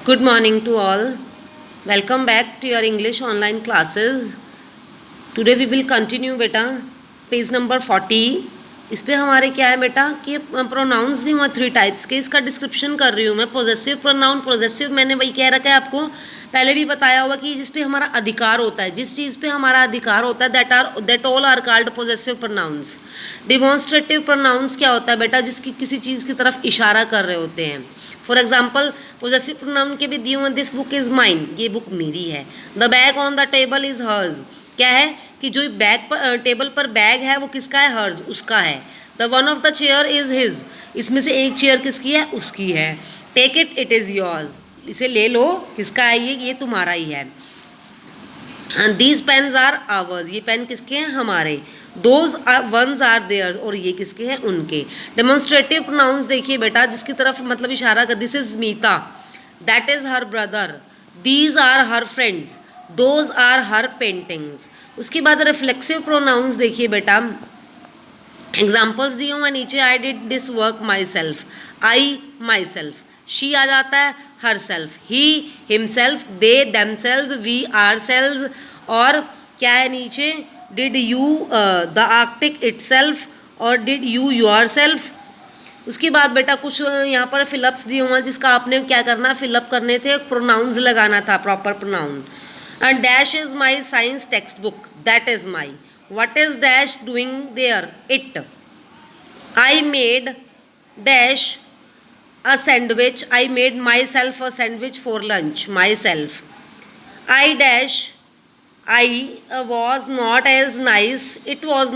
Good morning to all. Welcome back to your English online classes. Today we will continue बेटा page number 40. इस पे हमारे क्या है बेटा कि प्रोनाउंस दी हुआ 3 टाइप्स के, इसका डिस्क्रिप्शन कर रही हूँ मैं. पोजेसिव प्रोनाउन, पोजेसिव मैंने वही कह रखा है आपको, पहले भी बताया हुआ कि जिस पे हमारा अधिकार होता है, जिस चीज़ पे हमारा अधिकार होता है, that all are called possessive pronouns. Demonstrative pronouns क्या होता है बेटा, जिसकी किसी चीज़ की तरफ इशारा कर रहे होते हैं. फॉर एग्जाम्पल पोजेसिव प्रोनाउन के भी दिए हुए, दिस बुक इज़ माइन, ये बुक मेरी है. The bag on the table is हर्ज, क्या है कि जो बैग पर टेबल पर बैग है वो किसका है, हर्ज, उसका है. The one of the chair is his, इसमें से एक चेयर किसकी है, उसकी है. Take it, it is yours, इसे ले लो, किसका है ये तुम्हारा ही है. दीज पेन्स आर आवर्स, ये पेन किसके हैं, हमारे. दोज वंस आर देयर्स, और ये किसके हैं, उनके. डेमोन्स्ट्रेटिव प्रोनाउंस देखिए बेटा, जिसकी तरफ मतलब इशारा कर, this is Meeta, that is her brother, these are her friends, those are her paintings. उसके बाद रिफ्लेक्सिव प्रोनाउंस देखिए बेटा, एग्जाम्पल्स दिए हुए नीचे. I did this work myself, I myself. She आ जाता है herself, he himself, they themselves, we ourselves. और क्या है नीचे, did you the arctic itself, और डिड यू योर सेल्फ. उसके बाद बेटा कुछ यहाँ पर फिलअप्स दिए हुए हैं, जिसका आपने क्या करना, फिलअप करने थे, प्रोनाउंस लगाना था, proper pronoun. And dash is my science text book, that is my. What is dash doing there, it. I made dash a sandwich, I made myself a sandwich for lunch, myself. I dash, I was not as nice, it was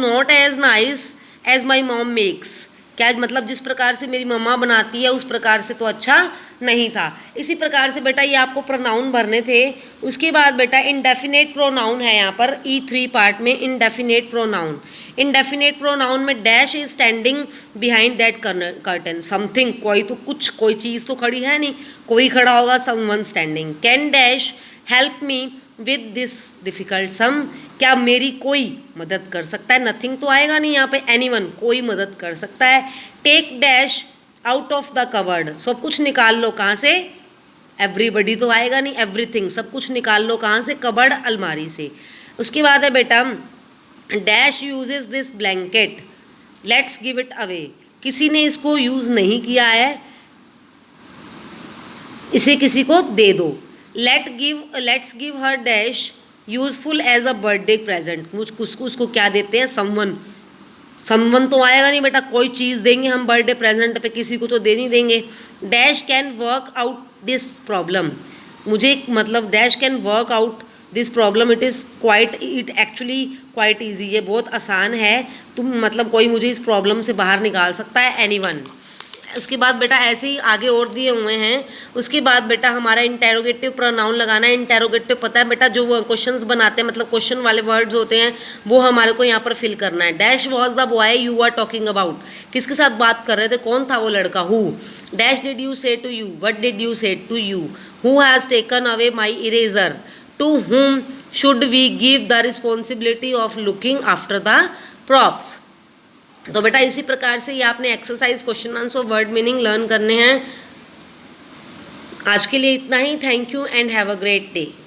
not as nice as my mom makes. क्या मतलब, जिस प्रकार से मेरी मम्मा बनाती है उस प्रकार से तो अच्छा नहीं था. इसी प्रकार से बेटा ये आपको प्रोनाउन भरने थे. उसके बाद बेटा इंडेफिनेट प्रोनाउन है यहाँ पर E3 पार्ट में. इंडेफिनेट प्रोनाउन, इंडेफिनेट प्रोनाउन में dash is standing behind that curtain, something, कोई तो कुछ, कोई चीज़ तो खड़ी है नहीं, कोई खड़ा होगा, someone standing. Can dash help me with this difficult sum, क्या मेरी कोई मदद कर सकता है, नथिंग तो आएगा नहीं यहाँ पे, एनीवन, कोई मदद कर सकता है. Take dash out of the covered, सब कुछ निकाल लो, कहाँ से, एवरीबडी तो आएगा नहीं, एवरीथिंग, सब कुछ निकाल लो, कहाँ से, कबर्ड, अलमारी से. उसके बाद है बेटा dash uses this blanket, let's give it away, किसी ने इसको यूज़ नहीं किया है, इसे किसी को दे दो. Let's give her dash useful as a birthday present, उसको क्या देते हैं, समवन तो आएगा नहीं बेटा, कोई चीज़ देंगे हम बर्थडे प्रेजेंट पे, किसी को तो दे नहीं देंगे. Dash can work out this problem, मुझे मतलब dash can work out this problem, it actually quite easy, ये बहुत आसान है, तुम मतलब कोई मुझे इस प्रॉब्लम से बाहर निकाल सकता है, एनीवन. उसके बाद बेटा ऐसे ही आगे और दिए हुए हैं. उसके बाद बेटा हमारा इंटेरोगेटिव प्रोनाउन लगाना है. इंटेरोगेटिव पता है बेटा, जो वो क्वेश्चंस बनाते हैं, मतलब क्वेश्चन वाले वर्ड्स होते हैं, वो हमारे को यहाँ पर फिल करना है. Dash was the boy you are talking about, किसके साथ बात कर रहे थे, कौन था वो लड़का. Who. Dash did you say to you, what did you say to you. Who has taken away my eraser, to whom should we give the responsibility of looking after the props. तो बेटा इसी प्रकार से ये आपने exercise, question answer, word meaning learn करने हैं. आज के लिए इतना ही. Thank you and have a great day.